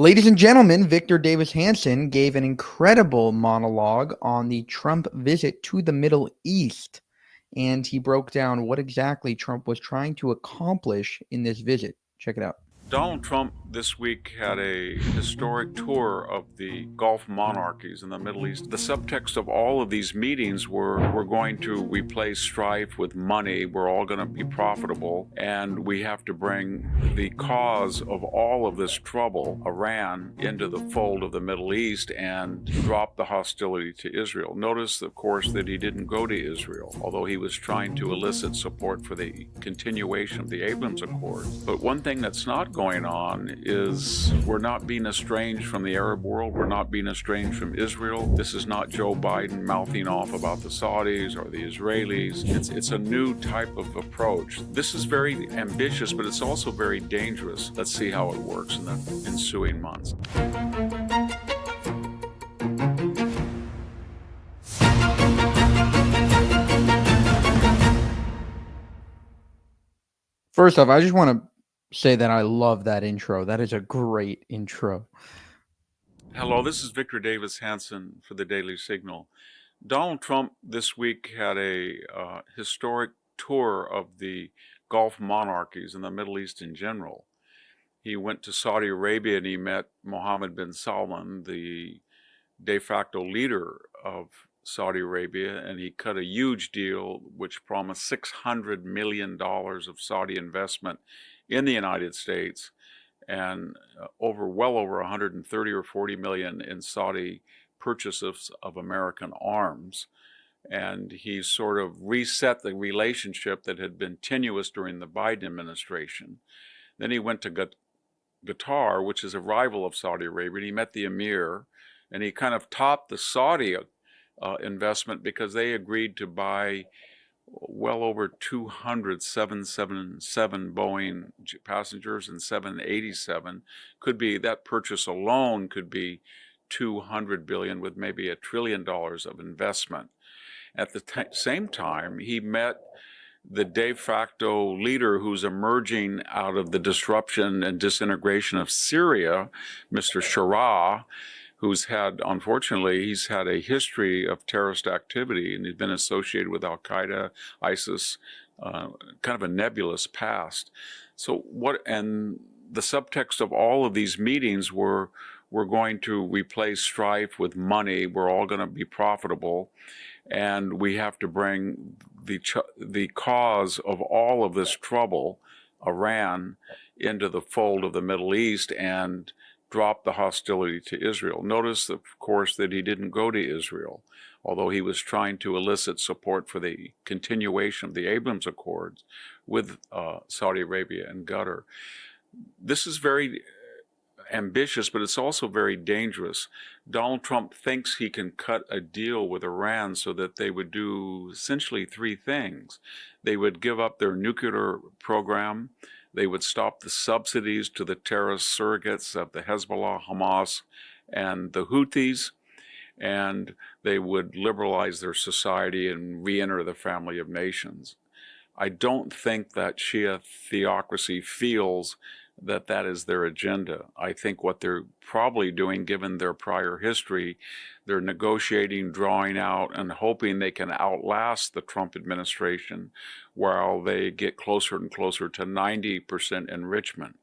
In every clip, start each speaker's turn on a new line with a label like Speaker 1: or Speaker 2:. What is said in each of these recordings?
Speaker 1: Ladies and gentlemen, Victor Davis Hanson gave an incredible monologue on the Trump visit to the Middle East, and he broke down what exactly Trump was trying to accomplish in this visit. Check it out.
Speaker 2: Donald Trump this week had a historic tour of the Gulf monarchies in the Middle East. The subtext of all of these meetings were, we're going to replace strife with money, we're all going to be profitable, and we have to bring the cause of all of this trouble, Iran, into the fold of the Middle East and drop the hostility to Israel. Notice, of course, that he didn't go to Israel, although he was trying to elicit support for the continuation of the Abrams Accords. But one thing that's not going on is we're not being estranged from the Arab world. We're not being estranged from Israel. This is not Joe Biden mouthing off about the Saudis or the Israelis. It's a new type of approach. This is very ambitious, but it's also very dangerous. Let's see how it works in the ensuing months.
Speaker 1: First off, I just want to say that I love that intro. That is a great intro.
Speaker 2: Hello, this is Victor Davis Hanson for the Daily Signal. Donald Trump this week had a historic tour of the Gulf monarchies and the Middle East in general. He went to Saudi Arabia and he met Mohammed bin Salman, the de facto leader of Saudi Arabia, and he cut a huge deal which promised $600 million of Saudi investment in the United States and well over 130 or 40 million in Saudi purchases of American arms. And he sort of reset the relationship that had been tenuous during the Biden administration. Then he went to Qatar, which is a rival of Saudi Arabia, and he met the emir, and he kind of topped the Saudi investment because they agreed to buy well over 200 777 Boeing passengers and 787. Could be, that purchase alone could be $200 billion with maybe $1 trillion of investment. At the same time, he met the de facto leader who's emerging out of the disruption and disintegration of Syria, Mr. Shara, who's had, unfortunately, he's had a history of terrorist activity, and he's been associated with Al-Qaeda, ISIS, kind of a nebulous past. So and the subtext of all of these meetings were, we're going to replace strife with money, we're all going to be profitable, and we have to bring the cause of all of this trouble, Iran, into the fold of the Middle East and drop the hostility to Israel. Notice, of course, that he didn't go to Israel, although he was trying to elicit support for the continuation of the Abrams Accords with Saudi Arabia and Qatar. This is very ambitious, but it's also very dangerous. Donald Trump thinks he can cut a deal with Iran so that they would do essentially three things. They would give up their nuclear program, they would stop the subsidies to the terrorist surrogates of the Hezbollah, Hamas, and the Houthis, and they would liberalize their society and re-enter the family of nations. I don't think that Shia theocracy feels that that is their agenda. I think what they're probably doing, given their prior history, they're negotiating, drawing out, and hoping they can outlast the Trump administration while they get closer and closer to 90% enrichment.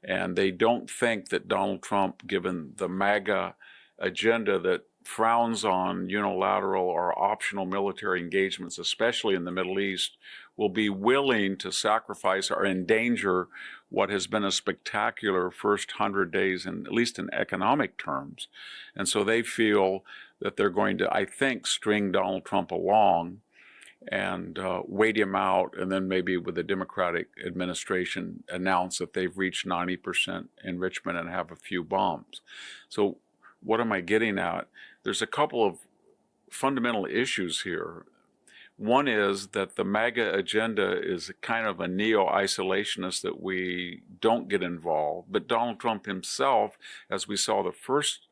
Speaker 2: And they don't think that Donald Trump, given the MAGA agenda that frowns on unilateral or optional military engagements, especially in the Middle East, will be willing to sacrifice or endanger what has been a spectacular first 100 days, at least in economic terms. And so they feel that they're going to, I think, string Donald Trump along and wait him out, and then maybe with the Democratic administration announce that they've reached 90% enrichment and have a few bombs. So what am I getting at? There's a couple of fundamental issues here. One is that the MAGA agenda is kind of a neo-isolationist, that we don't get involved. But Donald Trump himself, as we saw the first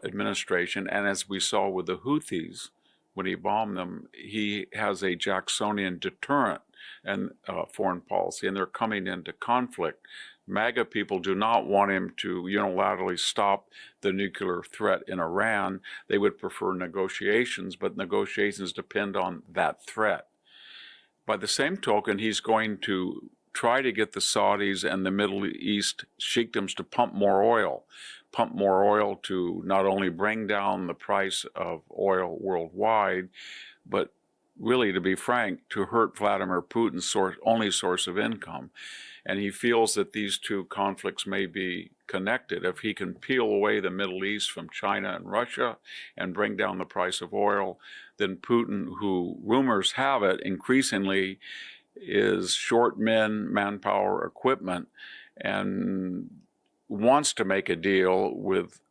Speaker 2: administration, and as we saw with the Houthis when he bombed them, he has a Jacksonian deterrent and foreign policy, and they're coming into conflict MAGA people do not want him to unilaterally stop the nuclear threat in Iran. They would prefer negotiations, but negotiations depend on that threat. By the same token, he's going to try to get the Saudis and the Middle East sheikdoms to pump more oil to not only bring down the price of oil worldwide, but really, to be frank, to hurt Vladimir Putin's only source of income. And he feels that these two conflicts may be connected. If he can peel away the Middle East from China and Russia and bring down the price of oil, then Putin, who rumors have it increasingly is short manpower, equipment, and wants to make a deal with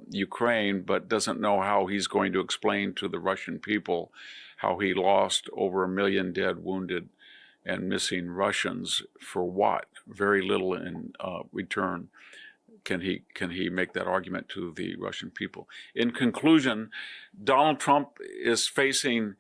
Speaker 2: Ukraine, but doesn't know how he's going to explain to the Russian people how he lost over 1 million dead, wounded, and missing Russians for what? Very little in return. Can he make that argument to the Russian people? In conclusion, Donald Trump is facing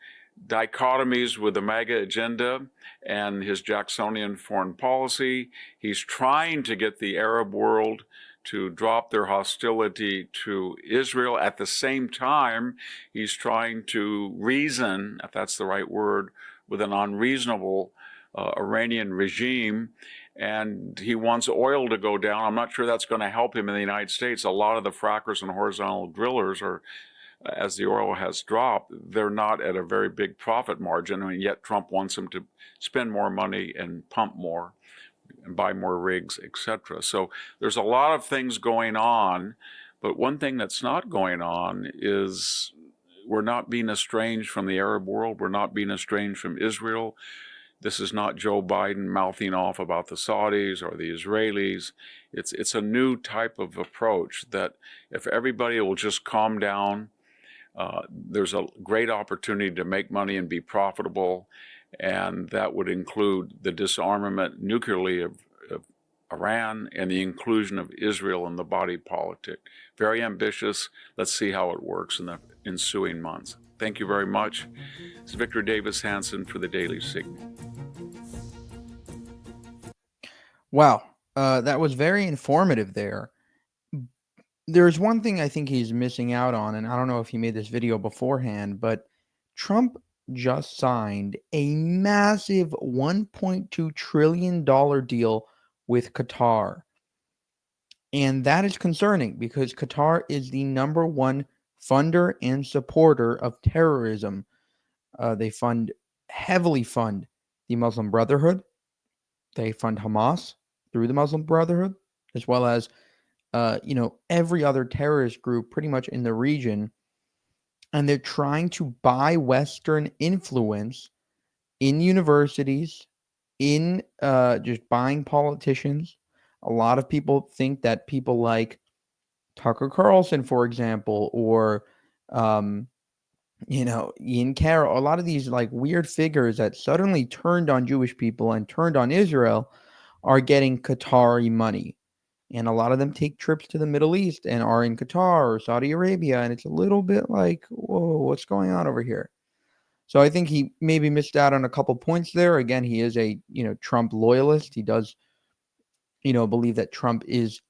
Speaker 2: dichotomies with the MAGA agenda and his Jacksonian foreign policy. He's trying to get the Arab world to drop their hostility to Israel. At the same time, he's trying to reason, if that's the right word, with an unreasonable Iranian regime, and he wants oil to go down. I'm not sure that's going to help him in the United States. A lot of the frackers and horizontal drillers are, as the oil has dropped, they're not at a very big profit margin, and yet Trump wants them to spend more money and pump more and buy more rigs, etc. So there's a lot of things going on, but one thing that's not going on is we're not being estranged from the Arab world. We're not being estranged from Israel. This is not Joe Biden mouthing off about the Saudis or the Israelis. It's a new type of approach that if everybody will just calm down, there's a great opportunity to make money and be profitable, and that would include the disarmament nuclearly of Iran and the inclusion of Israel in the body politic. Very ambitious. Let's see how it works in the ensuing months. Thank you very much. It's Victor Davis Hanson for the Daily Signal.
Speaker 1: Wow, that was very informative there. There's one thing I think he's missing out on, and I don't know if he made this video beforehand, but Trump just signed a massive $1.2 trillion deal with Qatar. And that is concerning because Qatar is the number one funder and supporter of terrorism. They heavily fund the Muslim Brotherhood. They fund Hamas through the Muslim Brotherhood, as well as every other terrorist group pretty much in the region. And they're trying to buy Western influence in universities, in just buying politicians. A lot of people think that people like Tucker Carlson, for example, or Ian Carroll, a lot of these like weird figures that suddenly turned on Jewish people and turned on Israel are getting Qatari money. And a lot of them take trips to the Middle East and are in Qatar or Saudi Arabia. And it's a little bit like, whoa, what's going on over here? So I think he maybe missed out on a couple points there. Again, he is a, Trump loyalist. He does, believe that Trump is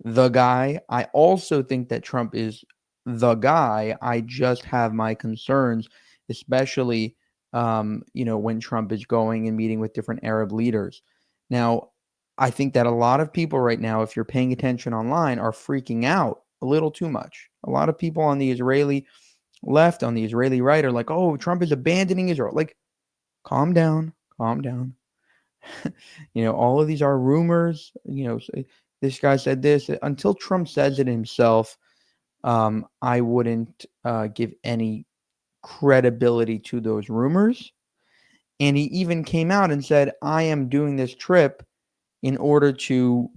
Speaker 1: the guy. I also think that Trump is the guy. I just have my concerns, especially, when Trump is going and meeting with different Arab leaders. Now, I think that a lot of people right now, if you're paying attention online, are freaking out a little too much. A lot of people on the Israeli left, on the Israeli right, are like, oh, Trump is abandoning Israel. Like, calm down, calm down. All of these are rumors. This guy said this. Until Trump says it himself, I wouldn't give any credibility to those rumors. And he even came out and said, I am doing this trip in order to,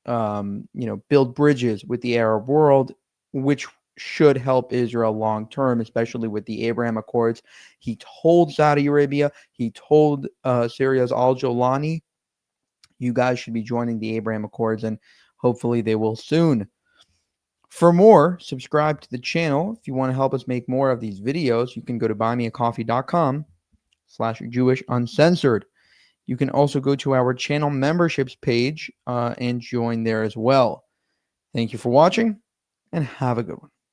Speaker 1: build bridges with the Arab world, which should help Israel long term, especially with the Abraham Accords. He told Saudi Arabia, he told Syria's al-Jolani, you guys should be joining the Abraham Accords, and hopefully they will soon. For more, subscribe to the channel. If you want to help us make more of these videos, you can go to buymeacoffee.com/JewishUncensored. You can also go to our channel memberships page and join there as well. Thank you for watching, and have a good one.